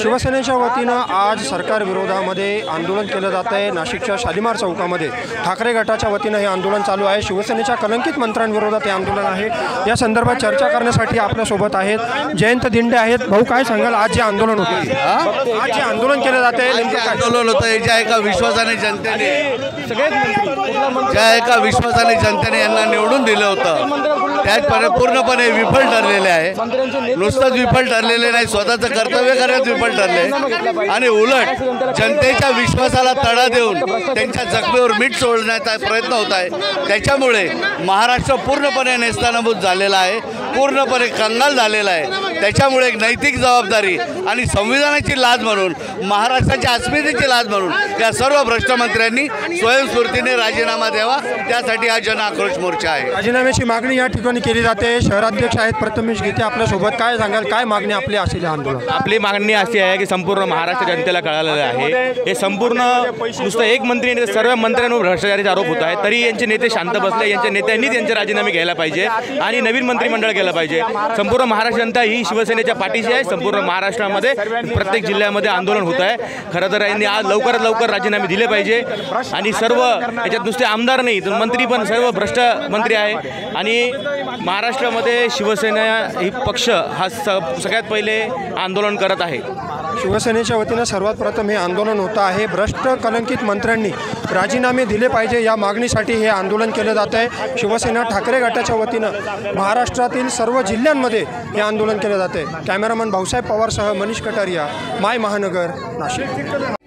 शिवसेनेच्या वतीनं आज सरकार विरोधामध्ये आंदोलन केलं जात आहे। नाशिकच्या शालिमार चौकामध्ये ठाकरे गटाच्या वतीनं हे आंदोलन चालू आहे। शिवसेनेच्या कलंकित मंत्र्यांविरोधात हे आंदोलन आहे। या संदर्भात चर्चा करण्यासाठी आपल्यासोबत आहेत जयंत दिंडे आहेत। भाऊ, काय सांगाल, आज जे आंदोलन होते, आज जे आंदोलन केलं जात आहे, नेमकं आंदोलन होतं ज्या एका विश्वासाने जनतेने ज्या एका विश्वासाने जनतेने यांना निवडून दिलं होतं त्याच पूर्णपणे विफल ठरलेले आहे। नुसतंच विफल ठरलेले नाही, स्वतःचं कर्तव्य करण्यात विफल ठरले आणि उलट जनतेच्या विश्वासाला तडा देऊन त्यांच्या जखमेवर मीठ सोडण्याचा प्रयत्न होत आहे। त्याच्यामुळे महाराष्ट्र पूर्णपणे नेस्तानाबूत झालेला आहे, पूर्णपणे कंगाल झालेला आहे। त्याच्यामुळे एक नैतिक जबाबदारी आणि संविधानाची लाज म्हणून, महाराष्ट्राच्या अस्मितेची लाज म्हणून या सर्व भ्रष्ट मंत्र्यांनी स्वयंस्फूर्तीने राजीनामा द्यावा, त्यासाठी हा जन आक्रोश मोर्चा आहे। राजीनाम्याची मागणी या ठिकाणी केली जाते। शहराध्यक्ष आहेत प्रथमेश गीते आपल्यासोबत, काय सांगाल, काय मागणी आपली असेल आंदोलन? आपली मागणी अशी आहे की संपूर्ण महाराष्ट्र जनतेला कळालेलं आहे, हे संपूर्ण नुसतं एक मंत्री नाही, सर्व मंत्र्यांवर भ्रष्टाचाराचे आरोप होत आहेत। तरी यांचे नेते शांत बसले, यांच्या नेत्यांनी त्यांचे राजीनामे घ्यायला पाहिजे आणि नवीन मंत्रिमंडळ केलं पाहिजे। संपूर्ण महाराष्ट्र जनता ही शिवसेनेच्या पाठीशी आहे। संपूर्ण महाराष्ट्रामध्ये प्रत्येक जिल्ह्यामध्ये आंदोलन होत आहे। खरं तर यांनी आज लवकरात लवकर राजीनामे दिले पाहिजे आणि सर्व याच्यात नुसते आमदार नाही तर मंत्री पण सर्व भ्रष्ट मंत्री आहे। आणि महाराष्ट्रामध्ये शिवसेना ही पक्ष हा सगळ्यात पहिले आंदोलन करत आहे। शिवसेनेच्या वतीनं सर्वात प्रथम हे आंदोलन होतं आहे। भ्रष्ट कलंकित मंत्र्यांनी राजीनामे दिले पाहिजे या मागणीसाठी हे आंदोलन केलं जात आहे। शिवसेना ठाकरे गटाच्या वतीनं महाराष्ट्रातील सर्व जिल्ह्यांमध्ये हे आंदोलन केलं जाते। कॅमेरामन भाऊसाहेब पवारसह मनीष कटारिया, माय महानगर, नाशिक।